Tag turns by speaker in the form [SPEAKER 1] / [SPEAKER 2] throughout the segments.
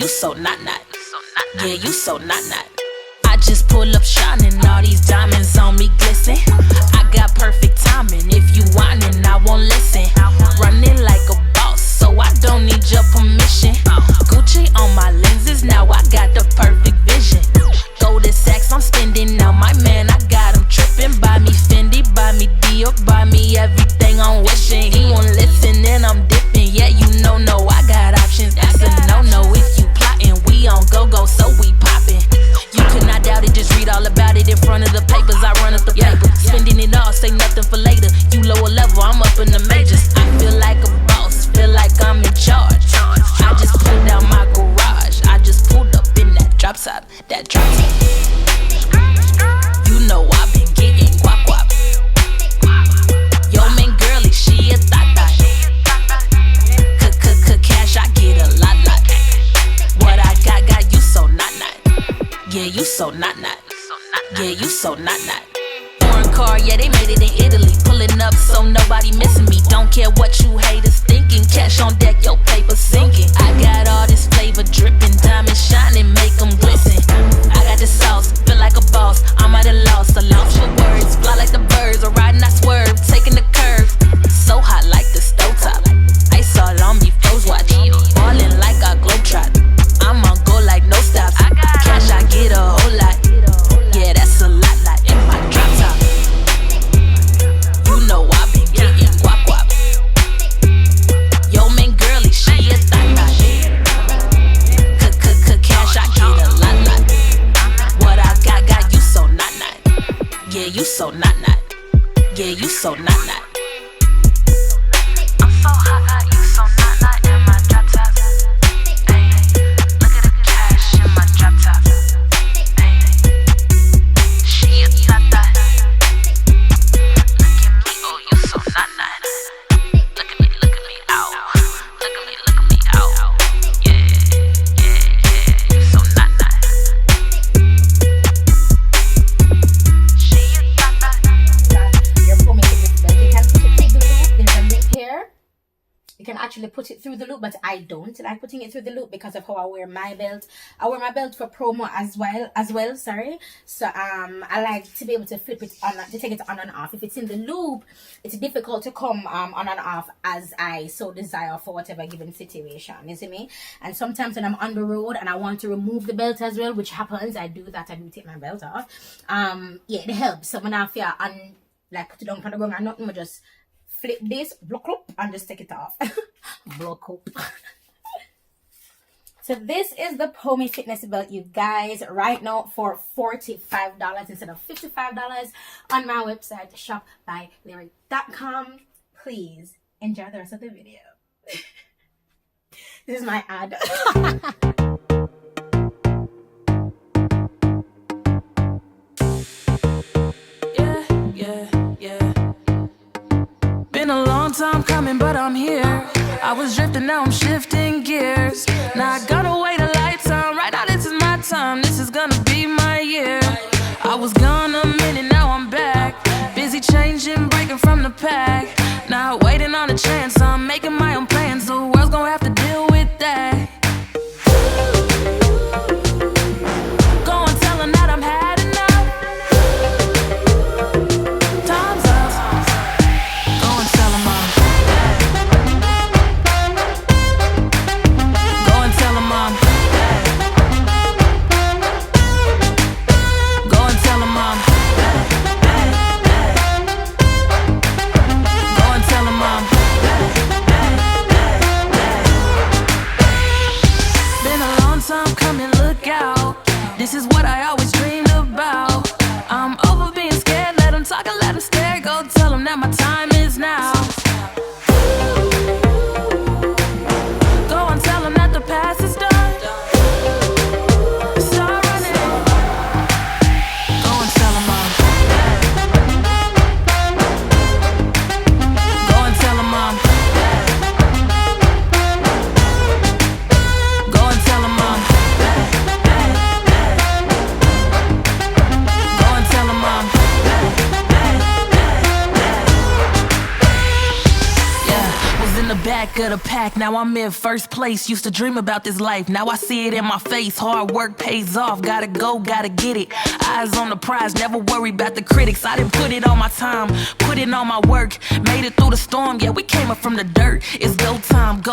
[SPEAKER 1] you so not. Yeah, you so not. I just pull up shining, all these diamonds on me glisten. I got perfect timing, if you whining, I won't listen. Running like a boss, so I don't need your permission. Gucci on my lenses, now I got the perfect vision. Golden sacks I'm spending, now my man, I got him tripping. Buy me Fendi, buy me Dior, buy me everything I'm wishing. He won't listen and I'm dipping, yeah you know, no, I got options. That's a no-no if you plotting, we on go-go, so we popping. You cannot doubt it, just read all about it in front of the papers. I run up the paper, spending it all, say nothing for later. You lower level, I'm up in the majors. I feel like a boss, feel like I'm in charge. I just pulled out my garage, I just pulled up in that drop top, that drop top. You know I've been getting guap. Yo, man, girly, she a thot. Cash, I get a lot. What I got you so not. Yeah, you so not. Yeah, you so not. Foreign car, yeah, they made it in Italy. Pulling up so nobody missing me. Don't care what you haters thinking. Cash on deck, your paper sinking. I got all this flavor dripping, diamond shining, make them glisten. I got the sauce, feel like a boss. I'm at a loss, I lost for words. Fly like the birds, or riding I swerve, taking the curve. So hot like the stovetop. Ice all on me, froze watch. Ballin' like I globetrot. I'm on go like no stops. Cash, I get a whole lot. Yeah, that's a lot in my drop top. You know I've been getting guap. Yo, man, girly, she a thot. Cash, I get a lot. What I got you so not. Yeah, you so not. Yeah, you so not. I'm so hot, you so not in my drop top. Look at the cash in my drop top. She a tata. Look at me, oh you so not. Look at me, ow. Look at me, ow. Yeah, you so not. She a tata.
[SPEAKER 2] Your POMIFITNESS belt, you can put it through the loop. There's a lip here. You can actually put it through the loop, but I don't like putting it through the loop because of how I wear my belt. I wear my belt for promo as well, sorry. So I like to be able to flip it on, to take it on and off. If it's in the loop, it's difficult to come on and off as I so desire for whatever given situation, you see me? And sometimes when I'm on the road and I want to remove the belt as well, which happens, I do that, I do take my belt off. Yeah, it helps. So when I feel like put it down on the ground and nothing, I just flip this, block up, and just take it off. Block up. So this is the POMIFITNESS belt, you guys, right now for $45 instead of $55 on my website, shopbylyric.com. Please enjoy the rest of the video. This is my ad.
[SPEAKER 1] Been a long time coming, but I'm here. I was drifting, now I'm shifting gears. Now I gotta wait a lifetime. Right now this is my time, this is gonna be my year. I was gone a minute, now I'm back. Busy changing, breaking from the pack. Now waiting on a chance, I'm making my own plans. The world's gonna have to deal with that. Go and tell them that I'm had enough. Time's up. Go and tell them I'm. Go and tell them I'm. Go and tell them I'm. Go and tell them I'm. Been a long time coming, look out. This is what I always dreamed about. I'm over being scared, let them talk and let them stare. Go tell them that my time is now. Go and tell them that the past is done. Start running. Go and tell them I'm. Go and tell them I'm. Go and tell them I'm. Go and tell them I'm. back of the pack, now I'm in first place. Used to dream about this life, now I see it in my face. Hard work pays off, gotta go, gotta get it. Eyes on the prize, never worry about the critics. I didn't put it on my time, put it on my work. Made it through the storm, yeah, we came up from the dirt. It's go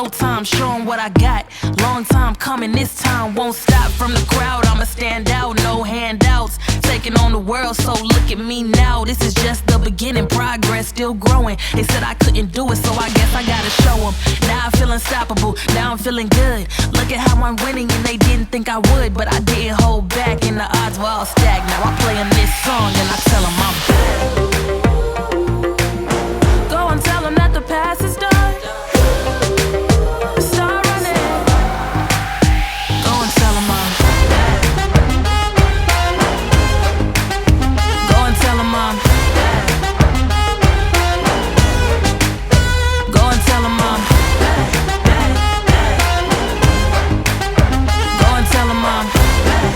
[SPEAKER 1] time, show 'em what I got. Long time coming, this time won't stop. From the crowd, I'ma stand out, no handouts. Taking on the world, so look at me now. This is just the beginning, progress still growing. They said I couldn't do it, so I guess I gotta show them. Now I feel unstoppable, now I'm feeling good. Look at how I'm winning, and they didn't think I would, but I didn't hold back, and the odds were all stacked. Now I'm playing this song, and I tell them I'm back. Go and tell them that the past is done. Start running. Go and tell them I'm back. Go and tell them I'm back. Go and tell them I'm back. Go and tell them I'm back.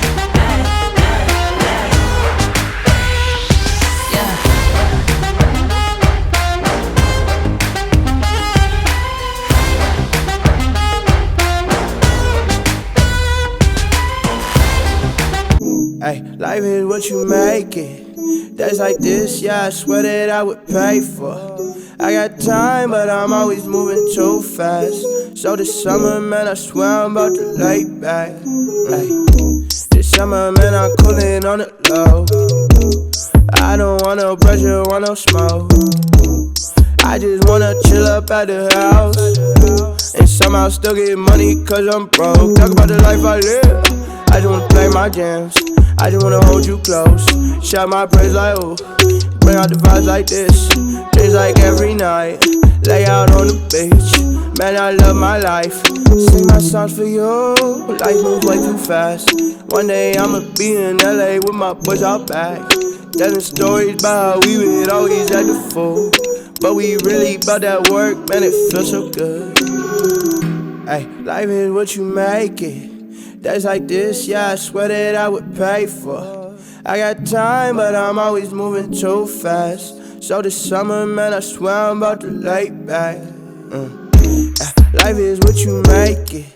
[SPEAKER 1] Yeah.
[SPEAKER 3] Ay, life is what you make it. Days like this, yeah, I swear that I would pay for. I got time, but I'm always moving too fast. So this summer, man, I swear I'm about to lay back. Ay, this summer, man, I'm cooling on the low. I don't want no pressure, want no smoke. I just wanna chill up at the house and somehow still get money cause I'm broke. Talk about the life I live, I just wanna play my jams. I just wanna hold you close, shout my praise like ooh. Bring out the vibes like this, days like every night. Lay out on the beach, man I love my life. Sing my songs for you, life moves way too fast. One day I'ma be in LA with my boys out back. Telling stories about how we would always act the fool, but we really about that work, man it feels so good. Ay, life is what you make it. Days like this, yeah, I swear that I would pay for. I got time, but I'm always moving too fast. So this summer, man, I swear I'm about to lay back. Life is what you make it.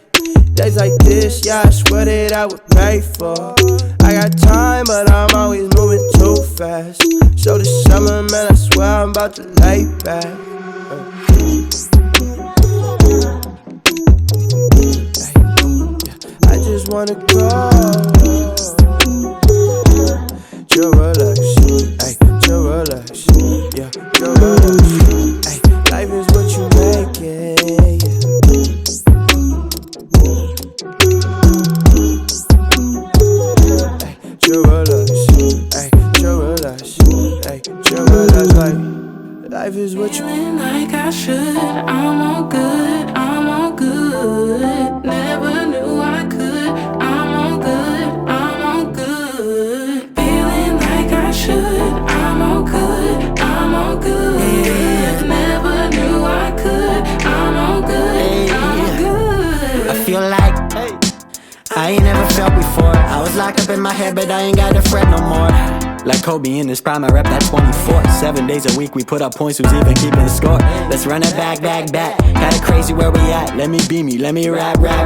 [SPEAKER 3] Days like this, yeah, I swear that I would pay for. I got time, but I'm always moving too fast. So this summer, man, I swear I'm about to lay back. I just wanna go, chill, relax, ay, chill, relax, yeah, chill, relax, ay, life is what you make it, ay, chill, relax, ay, chill, relax, ay, chill, relax, life is what you
[SPEAKER 1] feeling like I should. I'm all good, I'm all good. Never knew I could. I'm all good, I'm all good. Feeling like I should. I'm all good, I'm all good. Never knew I could. I'm all good, I'm all good.
[SPEAKER 4] I feel like I ain't never felt before. I was locked up in my head, but I ain't got to fret no more. Like Kobe in his prime, I rep that 24. 7 days a week, we put up points, who's even keeping the score? Let's run it back. Kinda crazy where we at, let me be me, let me rap. Rep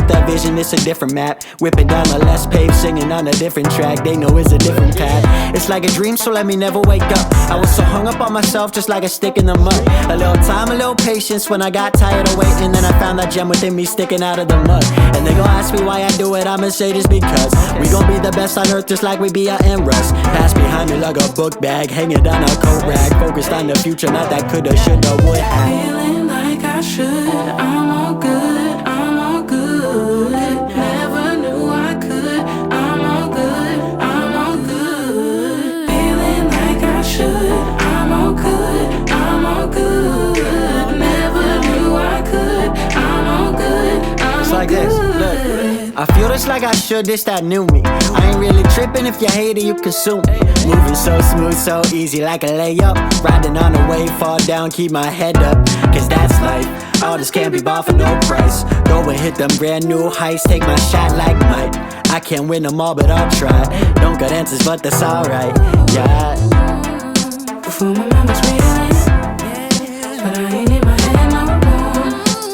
[SPEAKER 4] that vision, it's a different map. Whip it down the less paved, singing on a different track. They know it's a different path. It's like a dream, so let me never wake up. I was so hung up on myself, just like a stick in the mud. A little time, a little patience, when I got tired of waiting. Then I found that gem within me sticking out of the mud. And they gon' ask me why I do it, I'ma say this because we gon' be the best on earth, just like we be out in Rust. Pass behind me like a book bag, hanging down a coat rag. Focused on the future, not that coulda, shoulda, would have.
[SPEAKER 1] Feeling like I should. I'm all good, I'm all good. Never knew I could. I'm all good, I'm all good. Feeling like I should. I'm all good, I'm all good. Never knew I could. I'm all good, I'm
[SPEAKER 4] It's like
[SPEAKER 1] all
[SPEAKER 4] this,
[SPEAKER 1] good.
[SPEAKER 4] look. I feel this like I should, this that new me. I ain't really tripping, if you hate it, you consume it. Moving so smooth, so easy like a layup. Riding on a wave, fall down, keep my head up. Cause that's life, all this can't be bought for no price. Go and hit them brand new heights, take my shot like Mike. I can't win them all, but I'll try. Don't got answers, but that's alright, yeah.
[SPEAKER 1] Before my mama's reading, but I ain't in my head no more.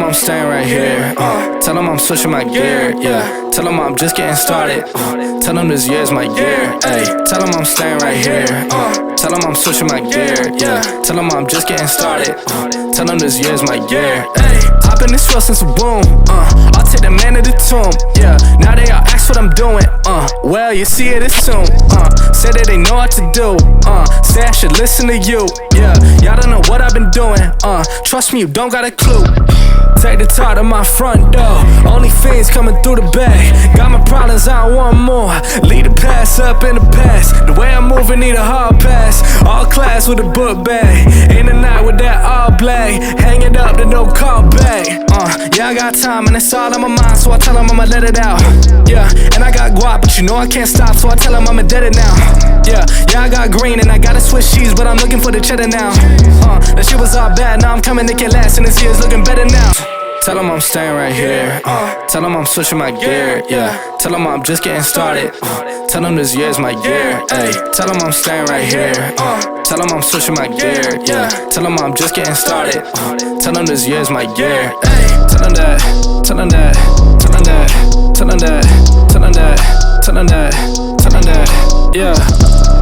[SPEAKER 5] I'm staying right here. Tell them I'm switching my gear, yeah. Tell them I'm just getting started. Tell them this year's my year, ayy. Tell them I'm staying right here. Tell them I'm switching my gear, yeah. Tell them I'm just getting started. Tell them this year's my year, ayy. I've been this real since a womb, I'll take the man to the tomb, yeah. Now they all ask what I'm doing, well, you see it soon, say that they know what to do, say I should listen to you, yeah. Y'all don't know what I've been doing, trust me, you don't got a clue. Take the top to my front door. Only fiends coming through the bag. Got my problems, I don't want more. Leave the past up in the past. The way I'm moving, need a hard pass. All class with a book bag. In the night with that all black. Hang it up, then no call back. Yeah, I got time and it's all on my mind, so I tell them I'ma let it out. Yeah, and I got guap, but you know I can't stop, so I tell them I'm indebted now. Yeah, I got green and I gotta switch cheese, but I'm looking for the cheddar now. That shit was all bad, now I'm coming to get last, and this year's looking better now. Tell them I'm staying right here, tell them I'm switching my gear, yeah. Tell them I'm just getting started, tell them this year's my year, ayy. Tell them I'm staying right here, tell them I'm switching my gear, yeah. Tell them I'm just getting started, tell them this year's my year, ayy. Tell them that, tell them that, tell them that, tell them that, tell them that, tell them that, tell them that, yeah.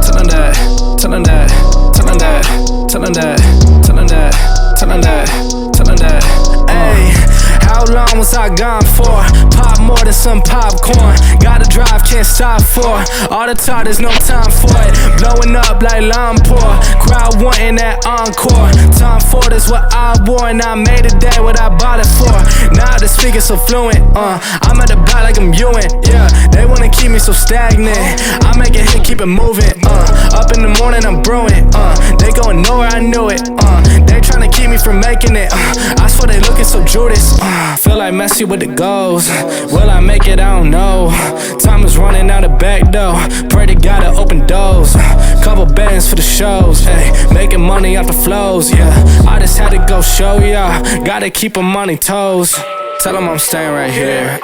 [SPEAKER 5] Tell them that, tell them that, tell them that, tell them that, tell them that, tell them that, tell them that, ayy. How long was I gone for? Pop more than some popcorn. Gotta drive, can't stop for. All the talk, there's no time for it. Blowing up like Lampore. Crowd wanting that encore. Tom Ford is what I wore, and I made it that what I bought it for. Now the speaker so fluent, I'm at the bar like I'm Ewan, yeah. They wanna keep me so stagnant. I make a hit, keep it moving, Up in the morning, I'm brewing, They gon' know where I knew it, They tryna keep me from making it, I swear they looking so Judas, Feel like Messi with the goals. Will I make it? I don't know. Time is running out the back door. Pray to God to open doors. Couple bands for the shows, ayy. Making money off the flows, yeah. I just had to go show y'all. Gotta keep 'em on their toes. Tell 'em I'm staying right here,